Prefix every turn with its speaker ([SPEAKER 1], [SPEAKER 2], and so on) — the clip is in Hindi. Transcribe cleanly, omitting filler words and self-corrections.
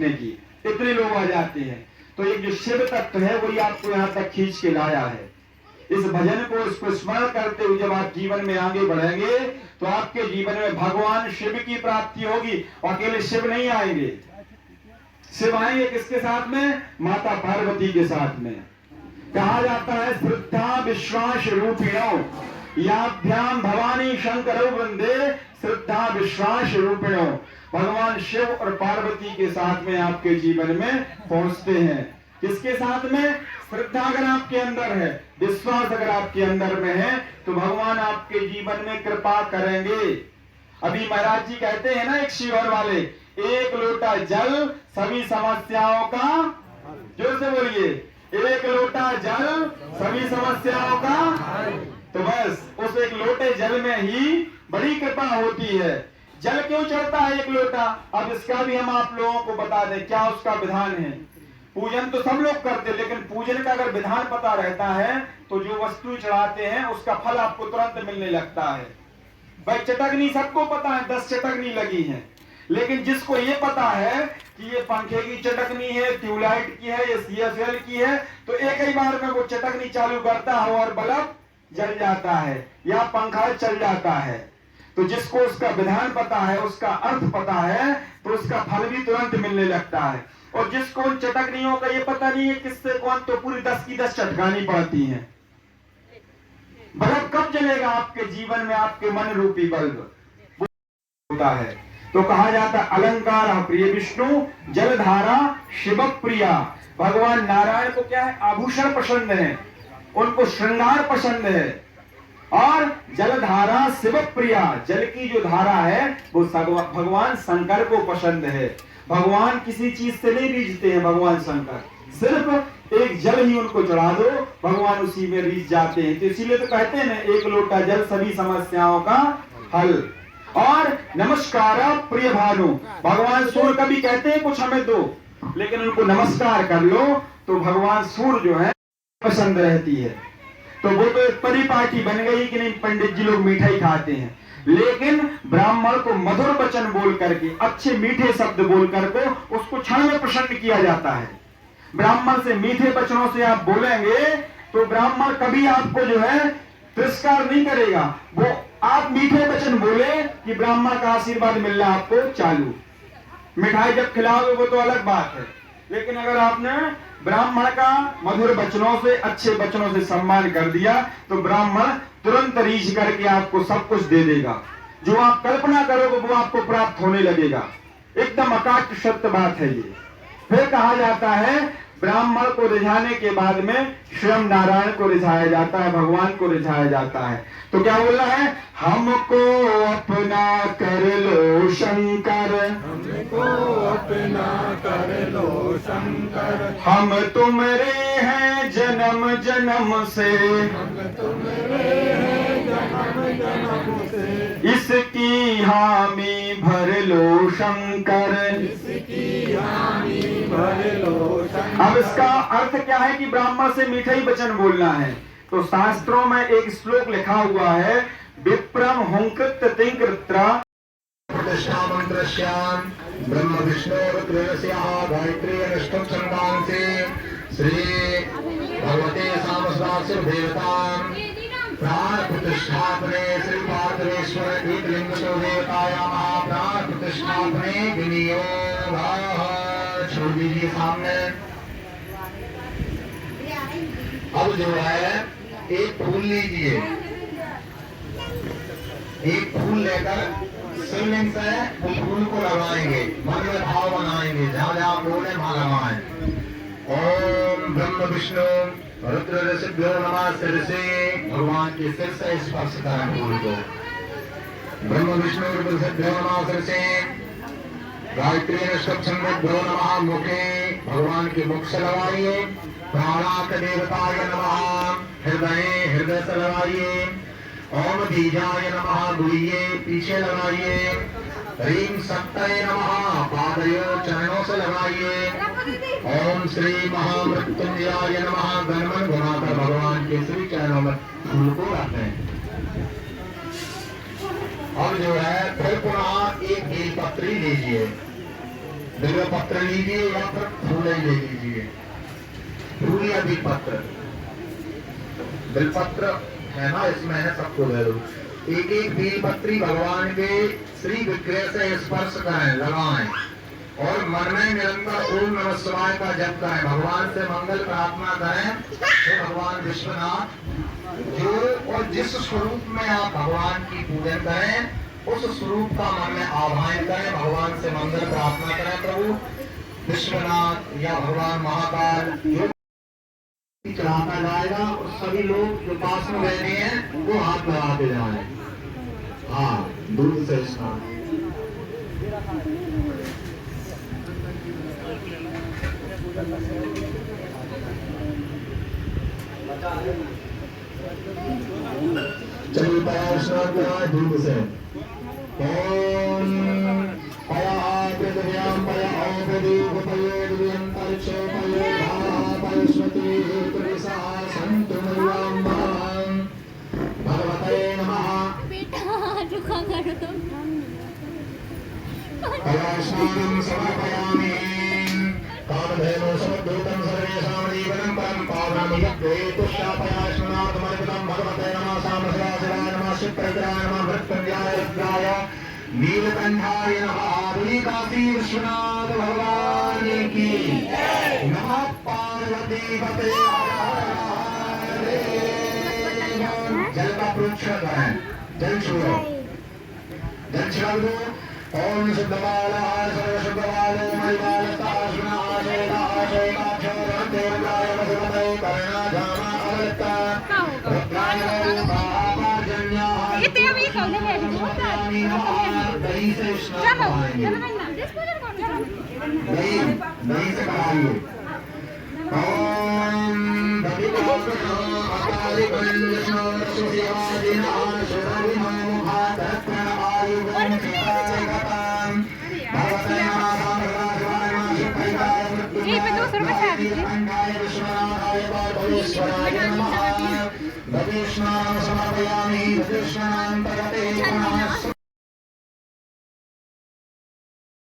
[SPEAKER 1] की, इतने लोग आ जाते हैं। तो एक जो शिव तत्व है वही आपको यहाँ तक खींच के लाया है। इस भजन को, इसको स्मरण करते हुए जब आप जीवन में आगे बढ़ेंगे तो आपके जीवन में भगवान शिव की प्राप्ति होगी। अकेले शिव नहीं आएंगे, शिव आएंगे किसके साथ में? माता पार्वती के साथ में। कहा जाता है श्रद्धा विश्वास रूपिणो याभ्याम भवानी शंकरो वंदे, श्रद्धा विश्वास रूपिणो। भगवान शिव और पार्वती के साथ में आपके जीवन में पहुंचते हैं। किसके साथ में? श्रद्धा अगर आपके अंदर है, विश्वास अगर आपके अंदर में है तो भगवान आपके जीवन में कृपा करेंगे। अभी महाराज जी कहते हैं ना, एक शिवर वाले, एक लोटा जल सभी समस्याओं का, जोर से बोलिए, एक लोटा जल सभी समस्याओं का। तो बस उस एक लोटे जल में ही बड़ी कृपा होती है। जल क्यों चढ़ता है एक लोटा? अब इसका भी हम आप लोगों को बता दें, क्या उसका विधान है। पूजन तो सब लोग करते, लेकिन पूजन का अगर विधान पता रहता है तो जो वस्तु चढ़ाते हैं उसका फल आपको तुरंत मिलने लगता है। भाई चटकनी सबको पता है, 10 चटकनी लगी है, लेकिन जिसको ये पता है कि ये पंखे की चटकनी है, ट्यूबलाइट की है, ये CFL की है, तो एक ही बार में वो चटकनी चालू करता है और बल्ब जल जाता है या पंखा चल जाता है। तो जिसको उसका विधान पता है, उसका अर्थ पता है, तो उसका फल भी तुरंत मिलने लगता है। और जिसको उन चटकनियों का ये पता नहीं है किससे कौन, तो पूरी 10 की 10 चटकानी पड़ती है। बल्ब कब जलेगा आपके जीवन में? आपके मन रूपी बल्ब होता है। तो कहा जाता अलंकार प्रिय विष्णु जलधारा शिव प्रिया। भगवान नारायण को क्या है? आभूषण पसंद है, उनको श्रृंगार पसंद है। और जलधारा शिव प्रिया, जल की जो धारा है वो भगवान शंकर को पसंद है। भगवान किसी चीज से नहीं रीझते हैं, भगवान शंकर सिर्फ एक जल ही उनको चढ़ा दो, भगवान उसी में रीझ जाते हैं। तो इसीलिए तो कहते हैं ना, एक लोटा जल सभी समस्याओं का हल। और नमस्कार प्रिय भानु, भगवान सूर्य का भी कहते हैं कुछ हमें दो, लेकिन उनको नमस्कार कर लो तो भगवान सूर्य जो है पसंद रहती है। तो वो तो एक परिपाटी बन गई कि नहीं, पंडित जी लोग मिठाई खाते हैं, लेकिन ब्राह्मण को मधुर वचन बोल करके, अच्छे मीठे शब्द बोल करके उसको क्षण में प्रसन्न किया जाता है। ब्राह्मण से मीठे वचनों से आप बोलेंगे तो ब्राह्मण कभी आपको जो है तिरस्कार नहीं करेगा। वो आप मीठे वचन बोले कि ब्राह्मण का आशीर्वाद मिलना आपको चालू। मिठाई जब खिलाओगे वो तो अलग बात है, लेकिन अगर आपने ब्राह्मण का मधुर वचनों से, अच्छे वचनों से सम्मान कर दिया तो ब्राह्मण तुरंत रीझ करके आपको सब कुछ दे देगा। जो आप कल्पना करोगे वो आपको प्राप्त होने लगेगा। एकदम अकाट्य सत्य बात है ये। फिर कहा जाता है ब्राह्मण को रिझाने के बाद में स्वयं नारायण को रिझाया जाता है, भगवान को रिझाया जाता है। तो क्या बोला है? हमको अपना कर लो शंकर,
[SPEAKER 2] हमको अपना कर लो शंकर,
[SPEAKER 1] हम तुम्हारे हैं जन्म जन्म से,
[SPEAKER 2] हम तुम्हारे हैं जन्म जन्म से,
[SPEAKER 1] इसकी हामी भर लो शंकर,
[SPEAKER 2] इसकी हामी भर लो शंकर।
[SPEAKER 1] अब इसका अर्थ क्या है कि ब्राह्मण से मीठा ही वचन बोलना है। तो शास्त्रों में एक श्लोक लिखा हुआ है, विप्रम हुंकृत तिंकृत्रा
[SPEAKER 3] प्रतिष्ठा मंत्रस्याम ब्रह्म विष्णु रुद्रस्याः गायत्री अष्टम छंदांसे श्री भगवते सामस्वास्य देवतां प्राण प्रतिष्ठापने श्री पार्थेश्वर एक लिंग तो देवतायाः प्राण प्रतिष्ठापने विनियोगः। छोड़ दीजिए सामने। अब जो है एक फूल लीजिए, एक फूल लेकर शिवलिंग से उस फूल को लगाएंगे, मन में भाव बनाएंगे, जहाँ जहाँ बोले वहाँ लगाएं। ओम ब्रह्म विष्णु रुद्र सिद्धो नमः सिर से, भगवान के सिर से स्पर्श करें फूल को। ब्रह्म विष्णु रुद्र सिद्धो नमः सिर से, गायत्री नमः मुखे, भगवान के मुख से लगाइए। प्राणाक देवताय नमः, हृदय से लगाइए। ओम बीजाय नमः गुड़िए पीछे लगाइए। ह्रीं शक्तये नमः पादयो चरणों से लगाइए। ओम श्री महामृत्युंजयाय नमः गणमन घुमाकर भगवान के श्री चरणों में फूल को रखें। और जो है फिर पुनः एक बेलपत्री लीजिए, बिल्व पत्र लीजिए या फिर फूल ही ले लीजिए, फूल या बिल पत्र। बिल पत्र है ना, इसमें है, सबको दे दो। एक एक बिल पत्री भगवान के श्री विग्रह से स्पर्श करें, लगाएं और मन में निरंतर ओम नमः शिवाय का जप करें, भगवान से मंगल प्रार्थना करें। हे भगवान विश्वनाथ, जो और जिस स्वरूप में आप भगवान की पूजन करें उस स्वरूप का मन में आह्वान करें, भगवान से मंगल प्रार्थना करें। प्रभु विश्वनाथ या भगवान महाकाल जो चढ़ाता जाएगा और सभी लोग जो पास में बैठे हैं वो हाथ लगाते जाए। हाँ, दूध से स्नान। चलिए पैर स्नान कराए दूध से। ओम पया पृथिव्याम पया औपदीप पयोर्व्यं परिक्षो पयो पयस्वती त्रिसा सन्तु मय्याम्बां भगवते नमः।
[SPEAKER 4] बेटा रुका करो तुम।
[SPEAKER 3] पयास्नानं समर्पयामि। कामधेनु समद्भूतं सर्वेषां जीवनं परं पावनं यद्वैतुष्यापयास्नातमर्पितं भगवते नमः। सामसदाशिवाय नमः, शिवप्रभुराय नमः, मृत्युंजयाय रुद्राय नीलकंठाय नमः। आदि काशी विश्वनाथ भगवान की नमः। पार्वती पते जल का प्रोक्षण करें, जल छोड़ो, जल छिड़क दो। ओम शुद्धबालाय सर्वशुद्धबालो मणिबालस्ताश्विनाशेनाशेनाक्षरदेवताय वसुमते कर्णाधामा अवृत्ता रुद्राय रूपापर्जन्याः दही से स्नान कराएंगे, दही से कराएंगे। ओम भगवान अकाली कंजनो सुशिवादिना सुरविनो मुखातत्रण आयुगं चितायगतां भगवते नमः। विश्वनाथाय पार्वतीश्वराय नमः। दधिस्नानं समर्पयामि। दधिस्नानं प्रगते